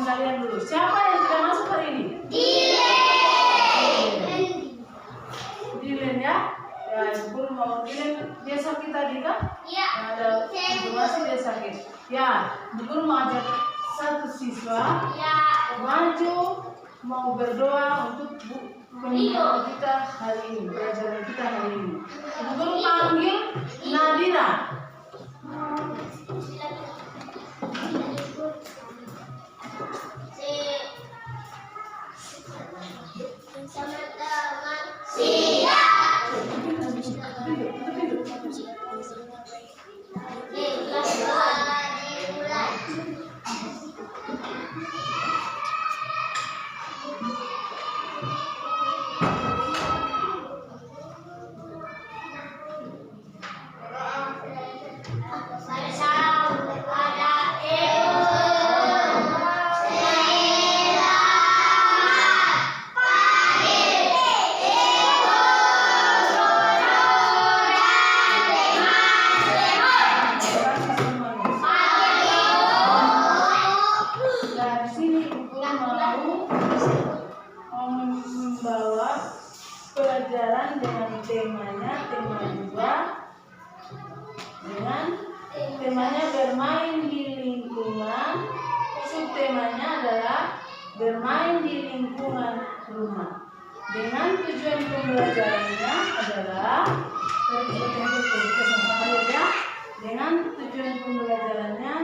kalian dulu. Siapa yang tidak masuk hari ini? Dilen ya. Ya, Ibu mau Dilen dia sakit tadi kan? Iya. Ada informasi dia sakit. Ya, Ibu mau ajak satu siswa maju mau berdoa untuk pembelajaran kita hari ini, pelajaran kita hari ini. Ibu panggil Nadira. Pelajaran dengan temanya, tema 2 dengan temanya bermain di lingkungan, subtemanya adalah bermain di lingkungan rumah. Dengan tujuan pembelajarannya adalah dengan tujuan pembelajarannya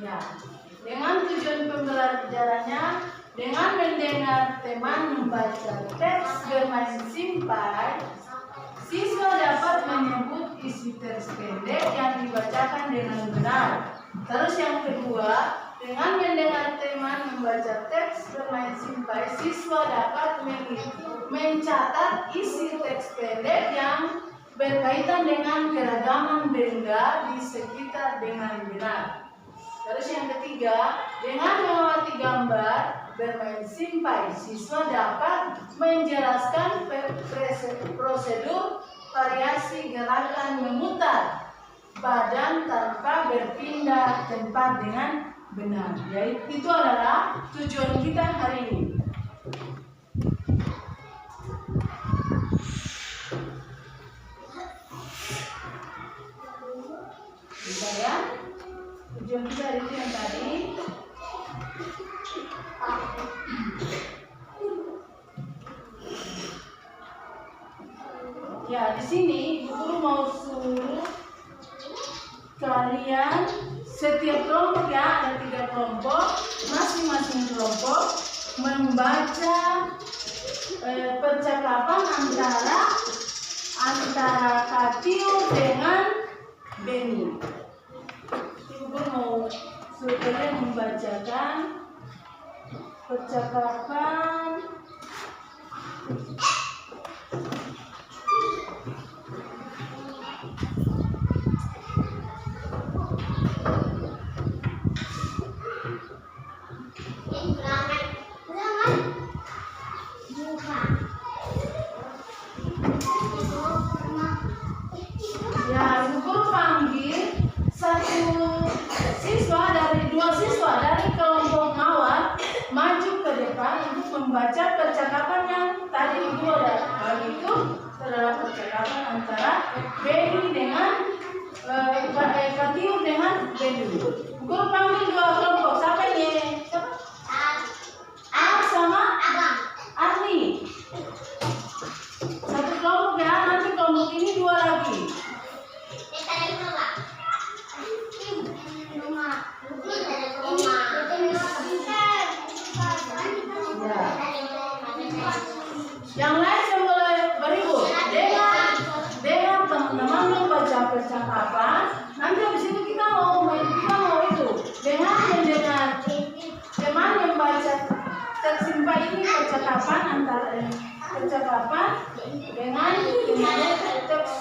ya, dengan tujuan pembelajarannya dengan mendengar teman membaca teks bermain simpai, siswa dapat menyebut isi teks pendek yang dibacakan dengan benar. Terus yang kedua, dengan mendengar teman membaca teks bermain simpai, siswa dapat mencatat isi teks pendek yang berkaitan dengan keragaman benda di sekitar dengan benar. Terus yang ketiga, dengan mengamati gambar bermain simpai, siswa dapat menjelaskan prosedur variasi gerakan memutar badan tanpa berpindah tempat dengan benar. Yaitu itu adalah tujuan kita hari ini. Bisa ya? Tujuan kita hari ini yang tadi. Ya, di sini guru mau suruh kalian setiap kelompok ya, ada 3 kelompok, masing-masing kelompok membaca percakapan antara Katiu dengan Beni. Ibu mau suruh kalian membacakan percakapan ya. Ibu panggil dua siswa dari kelompok mawar maju ke depan untuk membaca percakapan yang tadi Ibu ada bagi. Itu adalah percakapan antara Beni dengan Katiu dengan Beni. Guru panggil 2 kelompok. Siapa ini? Sama Arni. Satu kelompok ya, nanti kelompok ini 2 lagi. Ya. Yang lain boleh berikut dengan teman-teman membaca percakapan. Nanti habis itu kita mau itu dengan mendengar teman membaca tersimpan ini percakapan antara percakapan dengan teks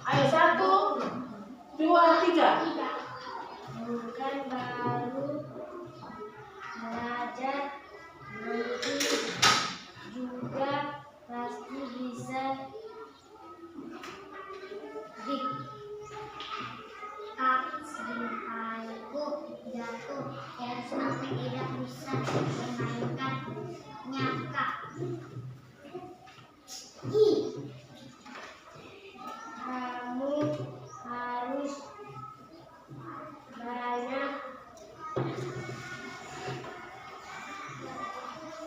Ayo 1, 2, 3. Bukan baru belajar, nanti juga pasti bisa jatuh dan sampai tidak bisa memainkan nyaka. Kamu harus banyak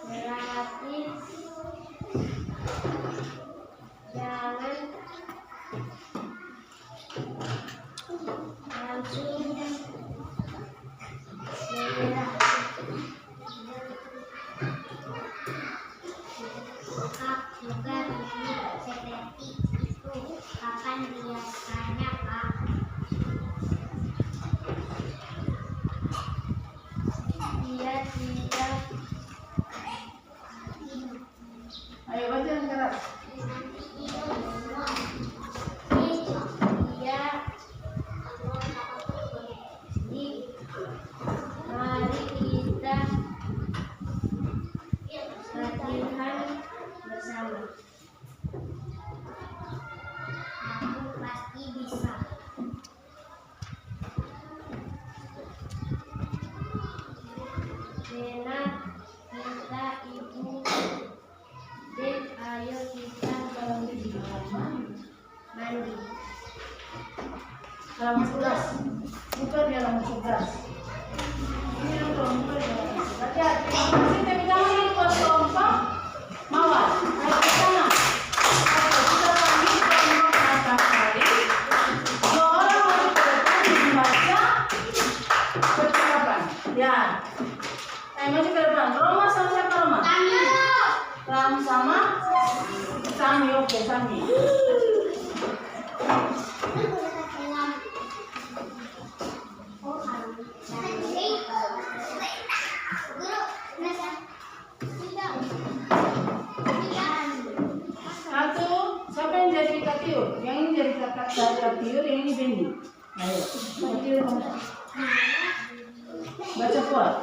berlatih, jangan langsung menyerah. Juga begini seperti itu. Kapan biasanya, Pak? Dia tidak. Ayo baca yang keras. Mari kita latihan bersama. Aku pasti bisa. Rena, kita ibu. Dek, ayo kita mandi. Halaman 11. Buka di halaman 11. Ini yang kelompok ya. Hati-hati. Masih tapi jangan ikut kelompok. Mawar. Ayo ke sana. Ayo kita panggil kelompok atas tadi. 2 orang maju ke depan membaca percakapan. Ya. Ayo maju ke depan. Roma sama siapa Roma? Ram sama Sami. Oke, Sami. Siapa yang jadi Katiur? Yang ini jadi Katiur, yang ini Bendi. Ayo, Katiur kamu. Baca kuat.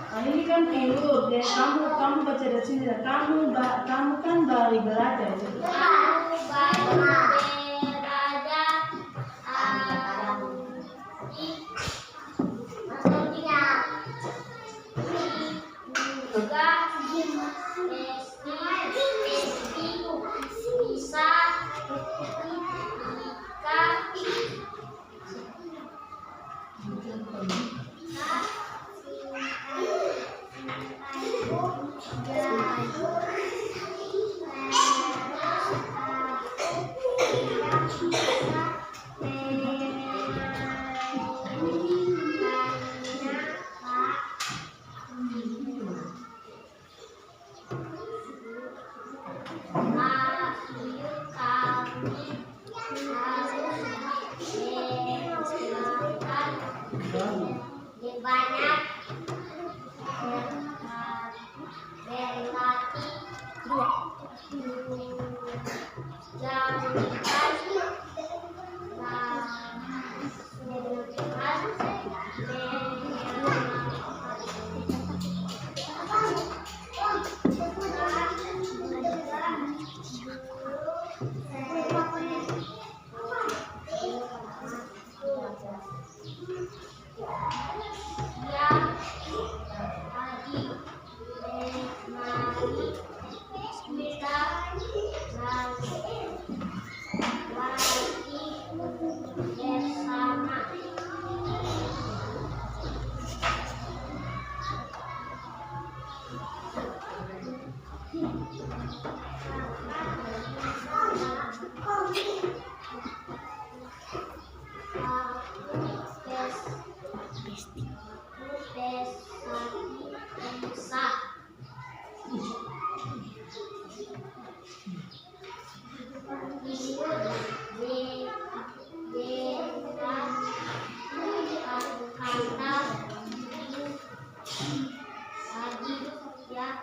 Nah, ini kan tiur. Dan kamu baca dari sini. Kamu kan baru belajar. Kamu baru belajar. Atau tidak? Juga bisa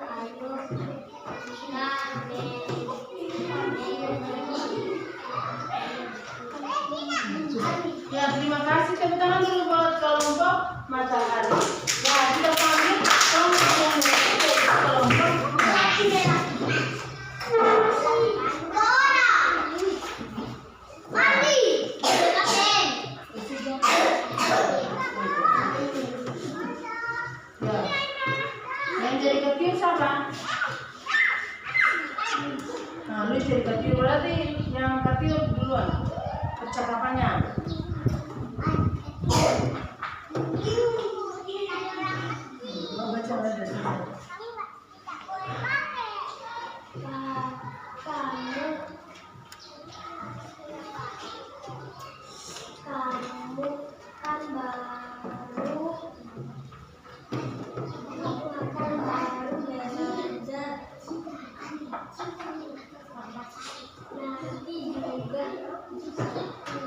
banyak berlatih, kita Ya, terima kasih. Tepuk tangan dulu buat kelompok matahari. Ya, kita panggil kelompok yang kelompok matahari. Ya. Yang jadi kecil siapa? Nah, lu jadi kecil berarti yang kecil duluan percakapannya. Mau baca ada sini. Kamu kan baru belajar. Nanti juga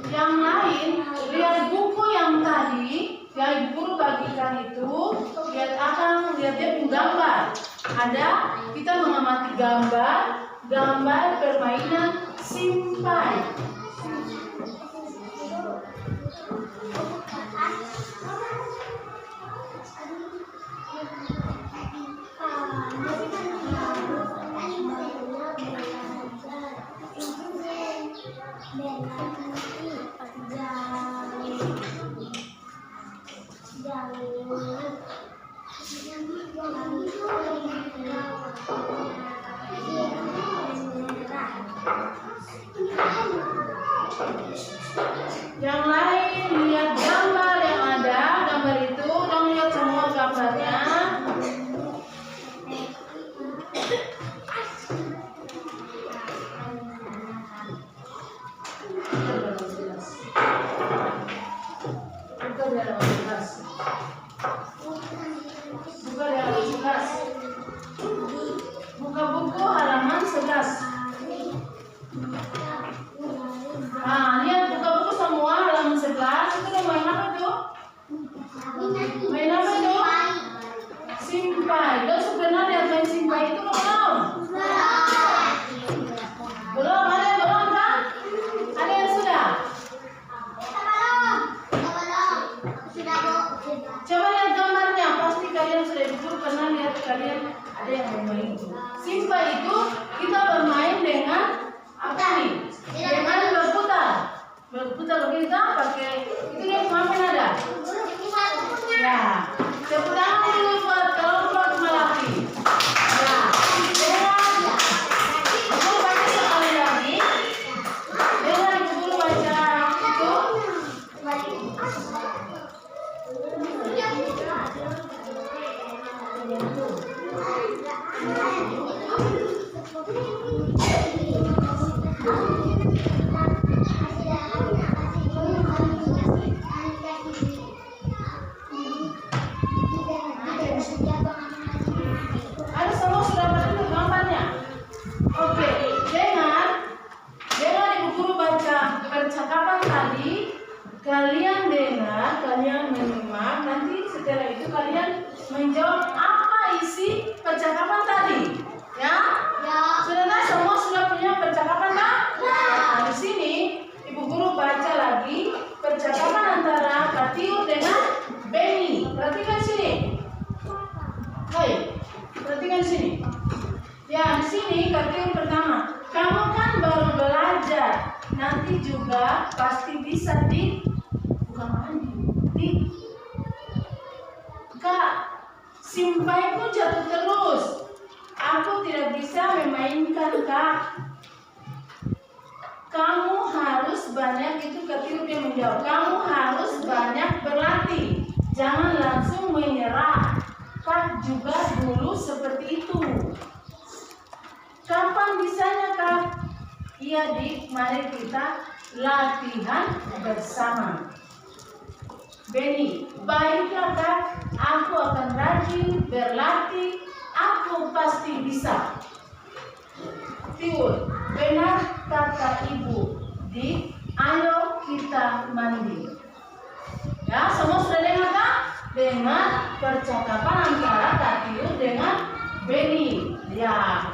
Yang lain, lihat buku yang tadi yang ibu guru bagikan itu, lihat dia punya gambar. Ada, kita mengamati gambar permainan simpai. Yang lain lihat gambar yang ada, gambar itu dong, lihat semua gambarnya. Buka buku halaman 11. Nah, lihat buka buku semua halaman 11. Itu udah main apa tuh? Main apa tuh? Simpai. Lo sebenarnya lihat main simpai itu belum? Belum? Ada yang belum kan? Ada yang sudah? Coba lihat gambarnya. Pasti kalian sudah dulu pernah lihat kalian ada yang bermain itu. Simpai itu kita bermain dengan apa nih? Dengan berputar kita pakai itu dia kemarin ada. Ya, tepuk tangan dulu buat kelompok Melati. Ya, ibu baca sekali lagi. Dengan ibu baca itu. Ada semua sudah betul gambarnya. Oke, dengan ibu guru baca percakapan tadi, kalian dengar, kalian menyimak, nanti setelah itu kalian menjawab apa isi percakapan tadi. Ya? Sudah semua sudah punya percakapan kan? Nah, di sini ibu guru baca lagi percakapan antara Katiu dengan Benny. Perhatikan sini. Hai, perhatikan sini. Ya, di sini Katiu pertama. Kamu kan baru belajar, nanti juga pasti bisa bukan mandi. Kak, simpaiku jatuh terus. Aku tidak bisa memainkan, Kak. Kamu harus banyak, itu Katiu dia menjawab. Kamu harus banyak berlatih. Jangan langsung menyerah. Kak juga dulu seperti itu. Kapan bisanya, Kak? Iya, Dik, mari kita latihan bersama. Benny, baiklah, Kak. Aku akan rajin berlatih. Aku pasti bisa. Tiur, benar kata ibu. Dik, ayo kita mandi. Ya, semua sudah dengar kan? Dengar percakapan antara Katiu dengan Benny. Ya,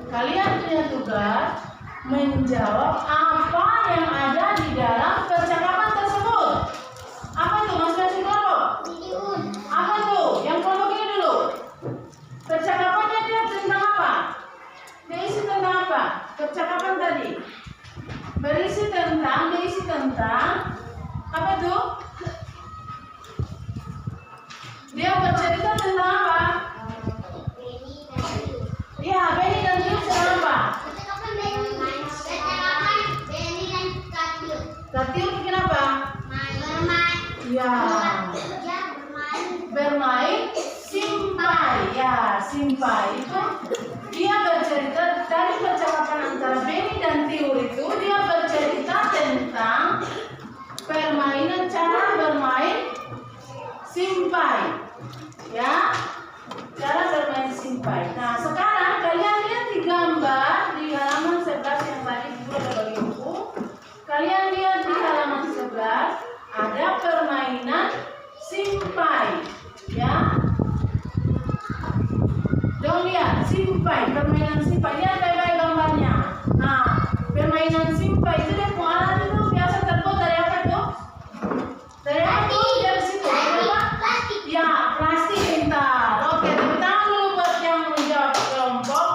kalian punya tugas menjawab apa yang ada di dalam percakapan tersebut. percakapan tadi diisi tentang apa itu? Dia bercerita tentang apa? Ya, Benny dan Tiur sedang apa? Tiur bikin apa? Ya, bermain simpai. Ya, simpai itu dia bercerita dari percakapan antara Benny dan Tiur itu dia bercerita tentang permainan cara bermain simpai. Ya, cara bermain simpai. Nah, sekarang kalian lihat di gambar di halaman 11 yang tadi itu ada bagi buku. Kalian lihat di halaman 11 ada permainan simpai. Ya. Dong lihat simpai, permainan simpai. Lihat baik-baik gambarnya. Nah, permainan simpai itu dia alat itu biasa terbuat dari apa tuh? Dari apa tuh? Dari situ. Dari apa? Ya, plastik pintar. Oke, tepuk tangan dulu buat yang menjawab kelompok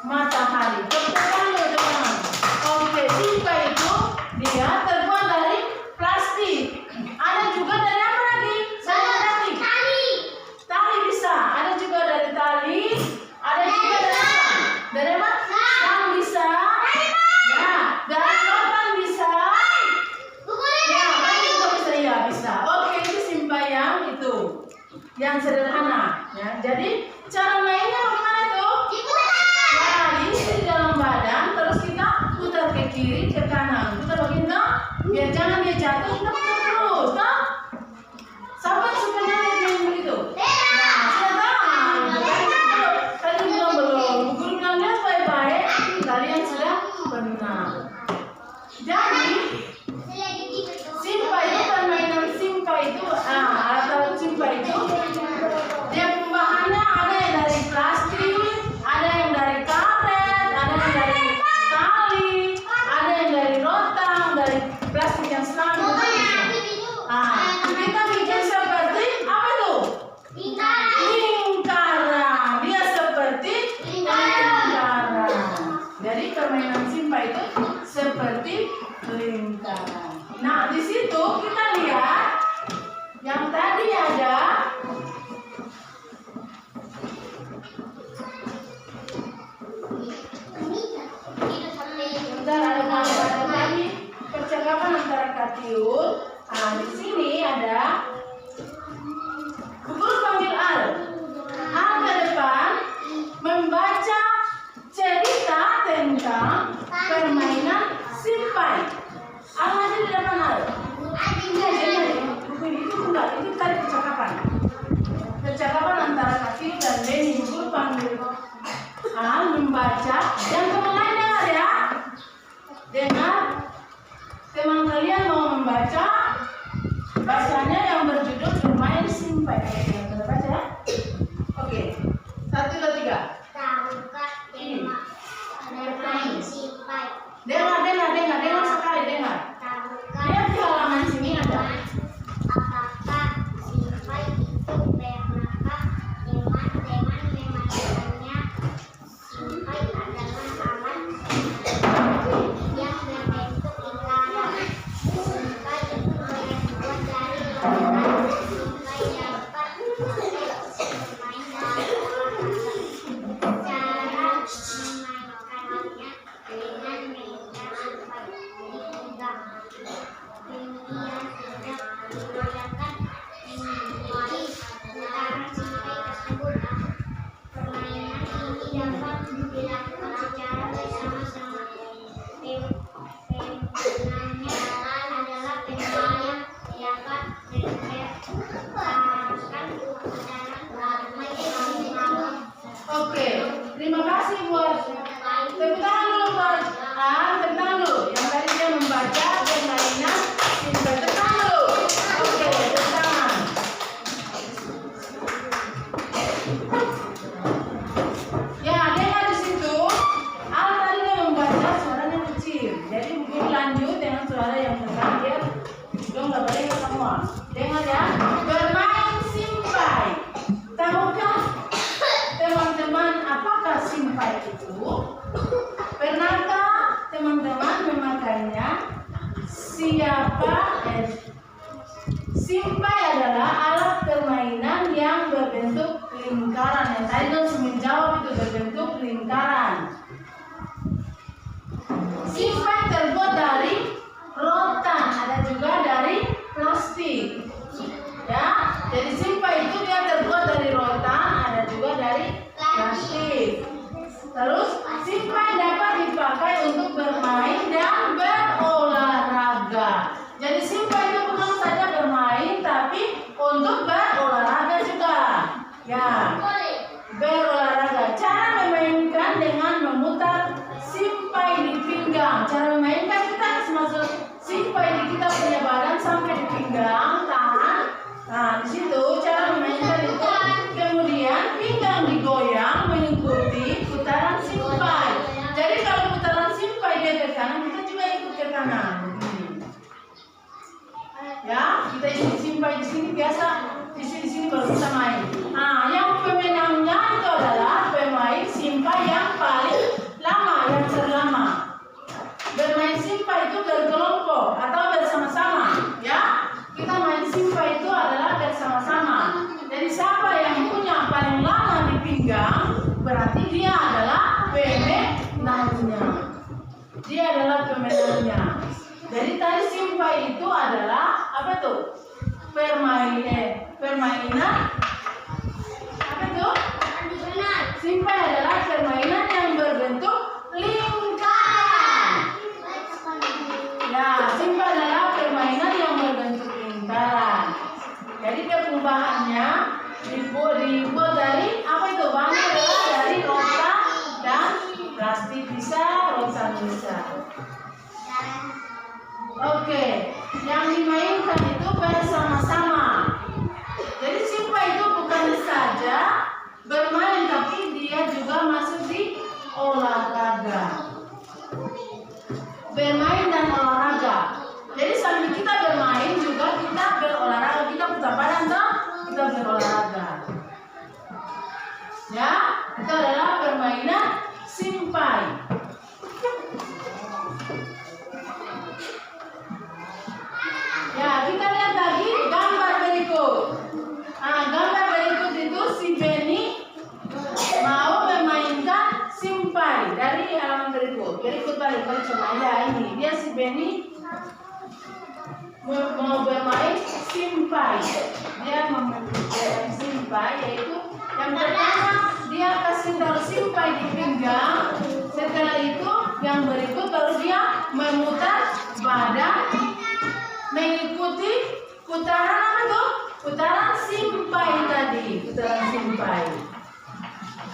matahari. Tepuk tangan dulu teman. Oke, simpai itu dia terbuat dari plastik. Ada juga dari apa lagi? Tali bisa. Ada juga dari tali. Ada juga dari apa? Dari apa? Yang bisa. Ya, dari rotan bisa. Ya, kan juga bisa. Ya, bisa. Oke, itu simpai yang itu. Yang sederhana. Ya, jadi cara mainnya bagaimana tuh? Ya, diisi di dalam badan. Terus kita putar ke kiri, ke kanan. Putar begini, biar jangan dia jatuh. Kita putar terus, toh? Siapa yang suka nyanyi yang begitu? Nah, sudah tahu. Tadi belum. Guru bilang lihat baik-baik. Kalian sudah benar. Jadi, simpai itu permainan simpai itu, alat-alat simpai itu, dia bahannya ada yang dari plastik, ada yang dari karet, ada yang dari tali, ada yang dari rotan, dari plastik yang selalu. Kita bikin seperti apa tuh? Lingkaran. Dia seperti lingkaran. Jadi permainan simpai itu seperti lingkaran. Nah, di situ kita lihat yang tadi ada ada tadi percakapan antara Katiur. Nah, di sini ada guru panggil Al. Al ke depan membaca cerita tentang permainan simpai. Al aja di depan Al. Ini buku itu enggak, itu tadi percakapan. Percakapan antara Katiur dan Benny. Guru panggil Al membaca. Yang teman lain dengar ya. Dengar. Teman kalian mau membaca. Bacanya yang berjudul bermain simpai. Kita baca ya. Oke. 1, 2, 3. Tahukah tema bermain simpai? Dengar sekali, dengar. Tahukah Lihat di halaman sini ada. apakah simpai itu pernahkah teman-teman memainkannya? Simpai adalah alat yang berbentuk lingkaran. Simpai itu terbuat dari rotan. Simpai dapat Simpai terbuat dari rotan, ada juga dari plastik. Ya, jadi simpai itu dia terbuat dari rotan, ada juga dari plastik. Terus simpai dapat dipakai untuk bermain dan berolahraga. Jadi simpai itu bukan saja bermain, tapi untuk berolahraga juga. Ya, berolahraga. Cara memainkan dengan memutar simpai di pinggang. Cara memainkan kita harus masuk simpai di kita punya badan sampai di pinggang, tangan. Nah, di situ cara memainkan itu. Kemudian pinggang digoyang mengikuti putaran simpai. Jadi kalau putaran simpai dia ke kanan, kita juga ikut ke kanan. Ya, kita isi simpai di sini biasa, di sini baru bisa main. Nah, yang pemenangnya itu adalah pemain simpai yang paling lama, yang terlama. Bermain simpai itu berkelompok atau bersama-sama, ya. Kita main simpai itu adalah bersama-sama. Jadi siapa yang punya paling lama di pinggang, berarti dia adalah pemenangnya. Dia adalah pemenangnya. Jadi tadi simpai itu adalah apa tuh? Permainan apa tuh? Simpai adalah permainan yang berbentuk lingkaran. Ya, simpai adalah permainan yang berbentuk lingkaran. Jadi dia perubahannya dibuat dari apa itu? Bahannya adalah dari rotan dan plastik, bisa, rotan bisa. Oke, yang dimainkan itu bersama-sama. Jadi simpai itu bukan saja bermain, tapi dia juga masuk di olahraga. Bermain dan olahraga. Jadi sambil kita bermain juga kita berolahraga, kita putar badan toh, kita berolahraga. Ya, itu adalah permainan simpai. Ya, kita lihat lagi gambar berikut. Nah, gambar berikut itu si Benny mau memainkan simpai dari halaman berikut. Berikut balik coba ya, ini dia si Benny mau bermain simpai. Dia mau bermain simpai, yaitu yang pertama dia kasih taruh simpai di pinggang. Setelah itu yang berikut baru dia memutar badan mengikuti putaran apa tuh? Putaran simpai tadi, putaran simpai.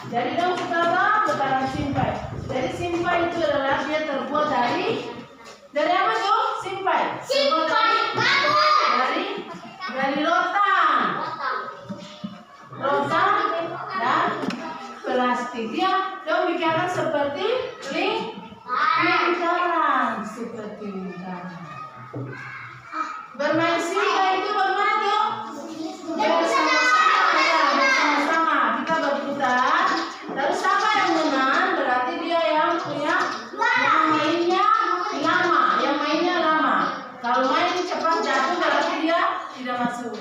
Jadi dong putaran simpai. Jadi simpai itu adalah dia terbuat dari apa tuh? Simpai. Dari rotan dan plastik. Dia dong bikinkan seperti lingkaran, seperti lingkaran. Bermain simpai itu bagaimana tuh? Bersama-sama, ya, bersama-sama kita berputar. Terus siapa yang menang? Berarti dia yang punya yang mainnya lama. Kalau main cepat jatuh berarti dia tidak masuk.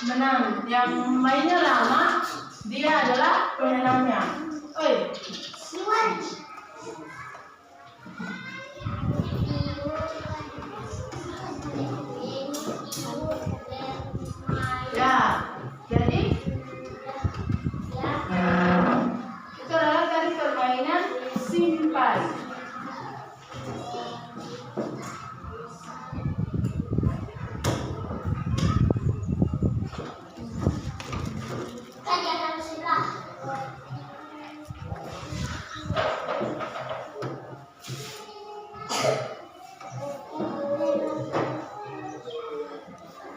Menang. Yang mainnya lama dia adalah pemenangnya. Oi. Ya, jadi itu adalah tadi permainan simpai.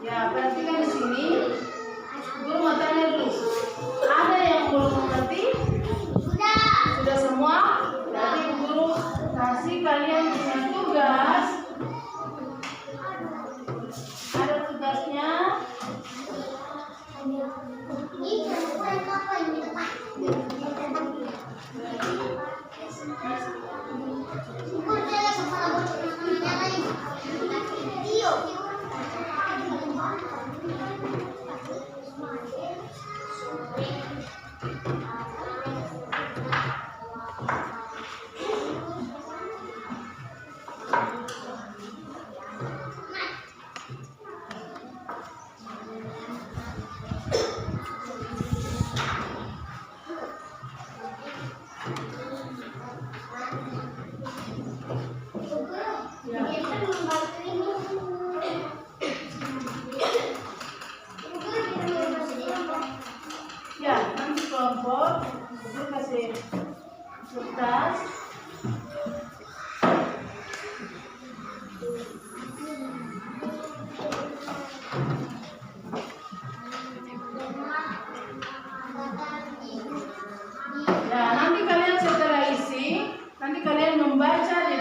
Ya, perhatikan di sini. Guru mau tanya dulu. Ada yang belum mengerti? Sudah semua? Jadi guru kasih kalian punya tugas. Ada tugasnya.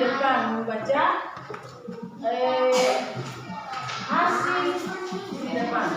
depan membaca hasil di depan.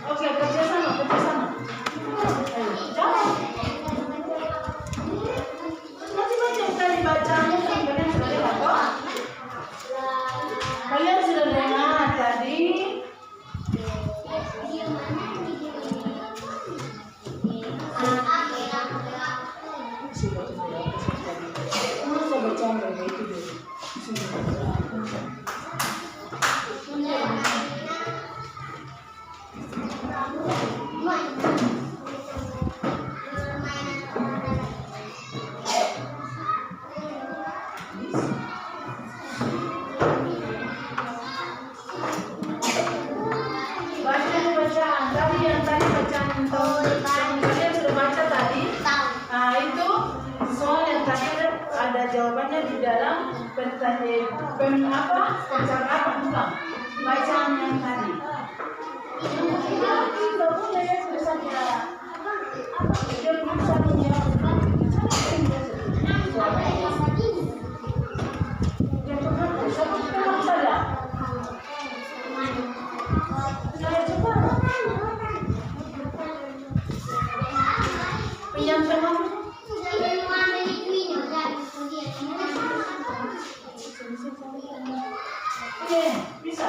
Oke, kerjasama. Ayo, jawab. Macam-macam tadi bacanya kalian sudah lihat toh? Kalian sudah dengar tadi? Saya baca mereka itu dulu. Jawabannya di dalam percakapan bukan bacaan yang tadi. Tidak boleh misalnya dia misalnya pinjam sama. Bisa.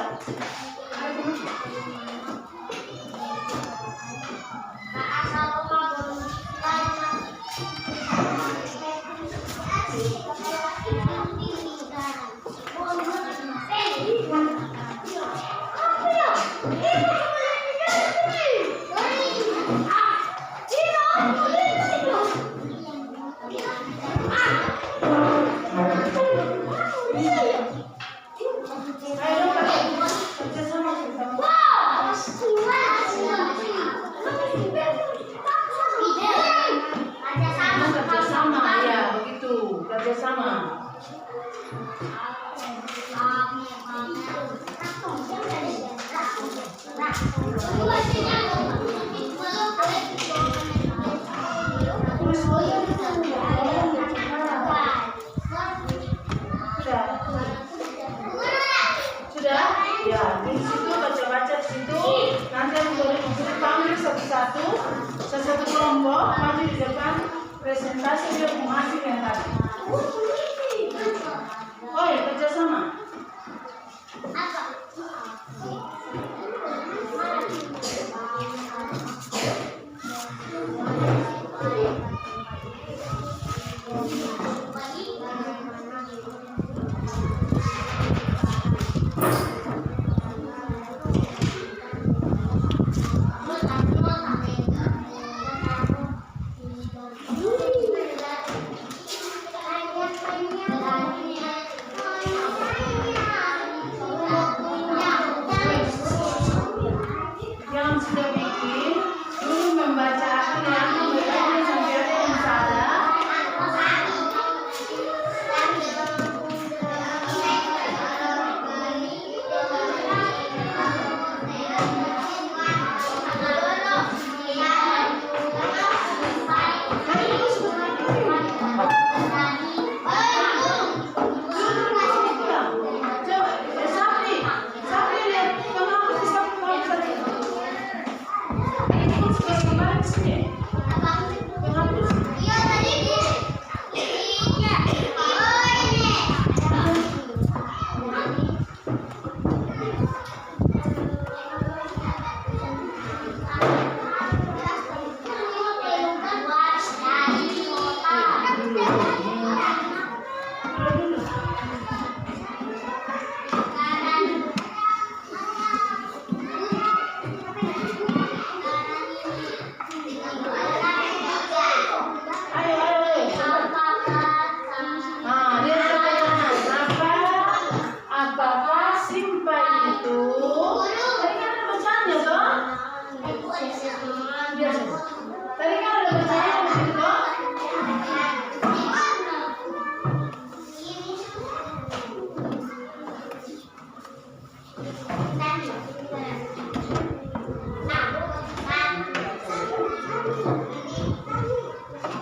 Kerjasama. Sudah? Ya, di situ baca-baca di situ. Nanti aku boleh panggil satu-satu kelompok maju di depan presentasi dia masing yang tadi. Oh ya, kerjasama.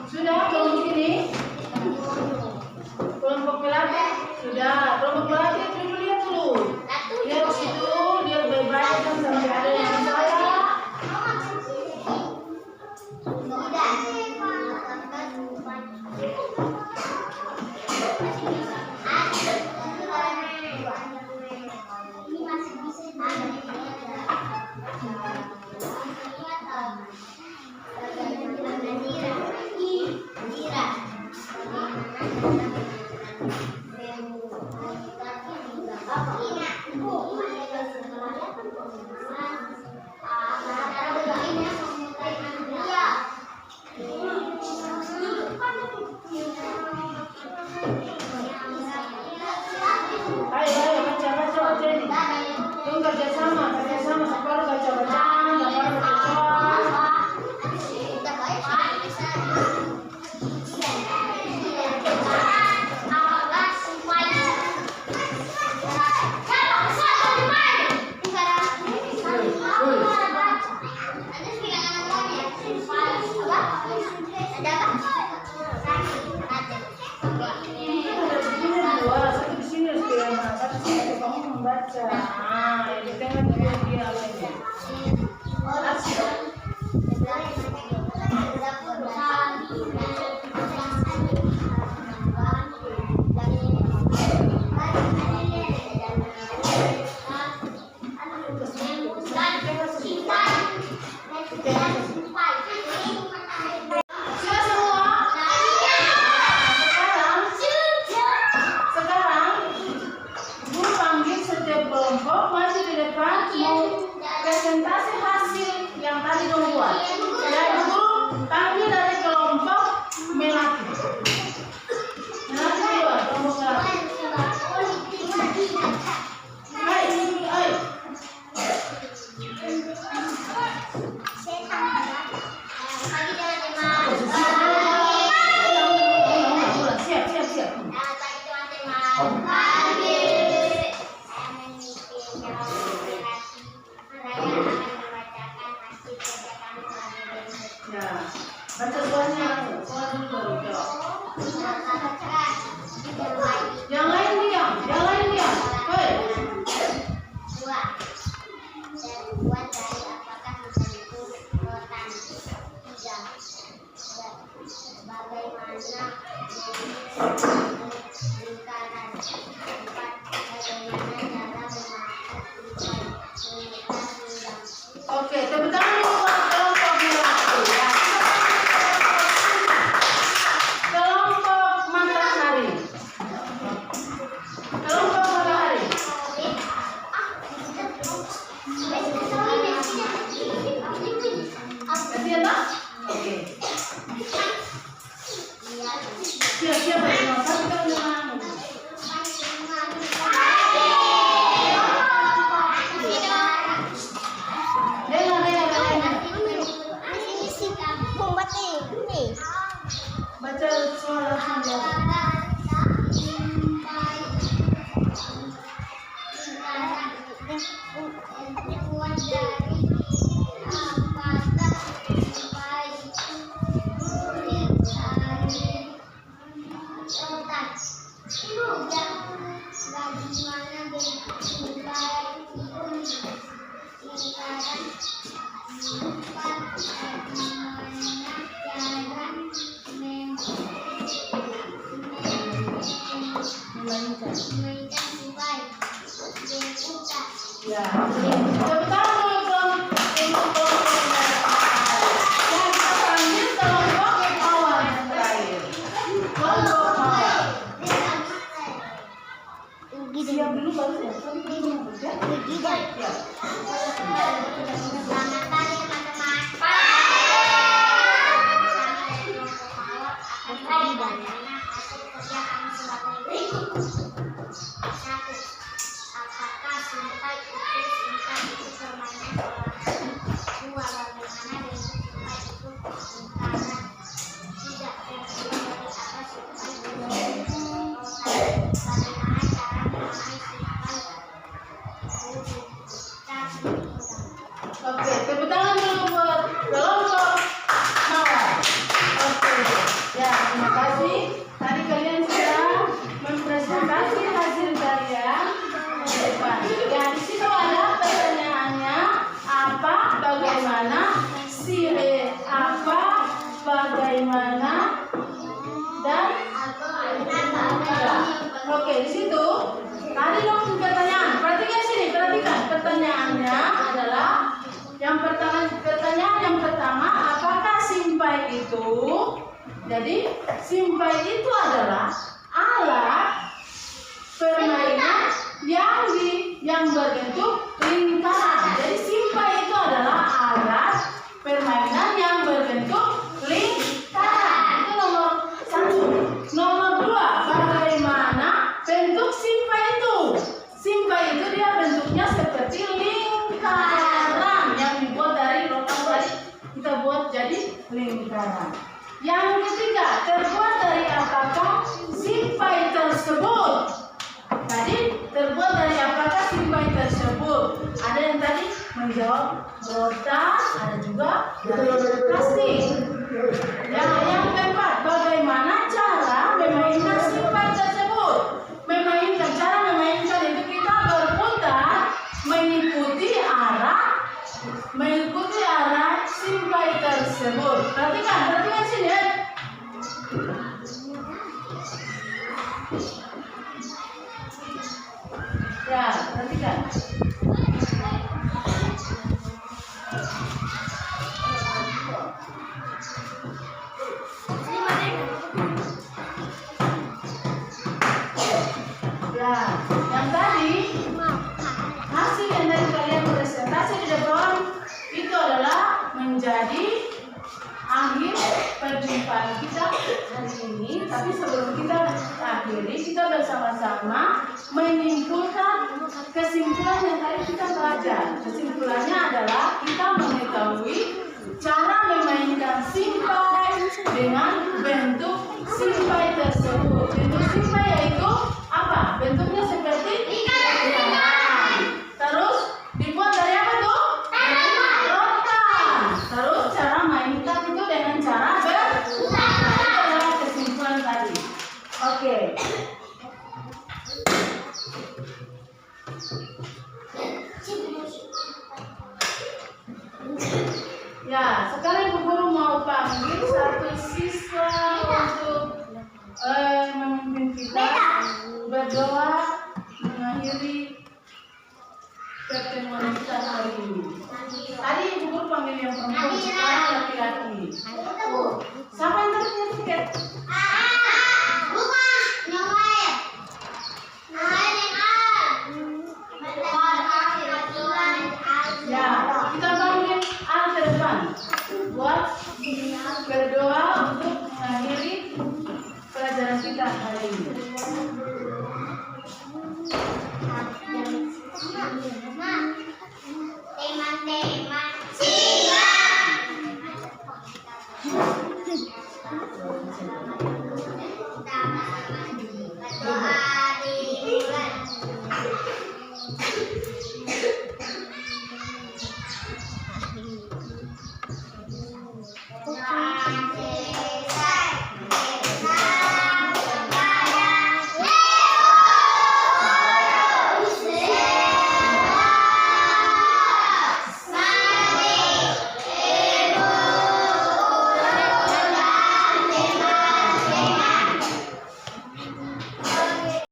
Sudah kelompok ini? Kelompok melatih? Sudah. Kelompok melatih dulu lihat dulu. Lihat di situ, dia bebas kan sampai ada yang saya. Ayo baca ini. Yuk kerjasama sekolah baca. Baca. Ini tengah dia lagi. Presentasi hasil yang tadi dong buat. Yaitu kami dari kelompok melati. Melati dua, kelompok melati. Hai. Siap. Ya, baca soalnya, soal dulu baru jawab. Yang lain diam. Hei. Terbuat dari apakah membentuk rotan? 3. Bagaimana lingkaran? 4. Bagaimana cara memakai Oke, tepuk tangan dulu buat kelompok melati ya. Kelompok matahari. Ganti ya, Pak? Oke. Siap, baca suara ya. Siap dulu baru ya. Selamat pagi teman-teman. Bagaimana hasil kerja kami sebagai berikut. 1. Apakah simpai itu permainan olahraga? 2. Bagaimana bentuk simpai itu lingkaran? 3. Fungsi dari apa simpai itu rotan? Bagaimana cara memakai simpai? Oke, tepuk tangan dulu buat kelompok Mawar. Oke, ya terima kasih. Tadi kalian sudah mempresentasi hasil karya di depan. Ya di situ ada pertanyaannya apa, bagaimana, apa, bagaimana, dan oke di situ. Tadi dong pertanyaan. Perhatikan sini, perhatikan. Pertanyaannya adalah pertanyaan yang pertama, apakah simpai itu? Jadi simpai itu adalah alat permainan yang berbentuk lingkaran. Jadi simpai itu adalah alat permainan yang berbentuk lingkaran. Itu nomor 1. Nomor 2, bagaimana bentuk simpai itu? Simpai itu dia bentuknya seperti lingkaran yang dibuat dari logam tadi, kita buat jadi lingkaran. Yang ketiga, terbuat dari apakah simpai tersebut? Tadi terbuat dari apakah simpai tersebut? Ada yang tadi menjawab rotan, ada juga dari plastik. Yang keempat, bagaimana cara memainkan simpai tersebut? Cara memainkan itu kita berputar mengikuti arah simpai tersebut. Perhatikan sini ya. Ya, perhatikan. Ya, yang tadi hasil yang dari kalian presentasi di depan itu adalah menjadi akhir perjumpaan kita hari ini. Tapi sebelum kita akhiri, kita bersama-sama menyimpulkan kesimpulan yang tadi kita belajar. Kesimpulannya adalah kita mengetahui cara memainkan simpai dengan bentuk simpai tersebut. Bentuk simpai yaitu apa? Bentuknya seperti lingkaran. Terus dibuat dari apa tuh? Rotan. Terus cara mainkan itu dengan cara berputar. Itu adalah kesimpulan tadi. Oke. Ya, sekarang Bu Guru mau panggil satu siswa untuk memimpin kita berdoa mengakhiri pertemuan kita hari ini. Tadi Ibu Guru panggil yang perempuan, sekarang laki-laki. Siapa yang tadi punya tiket?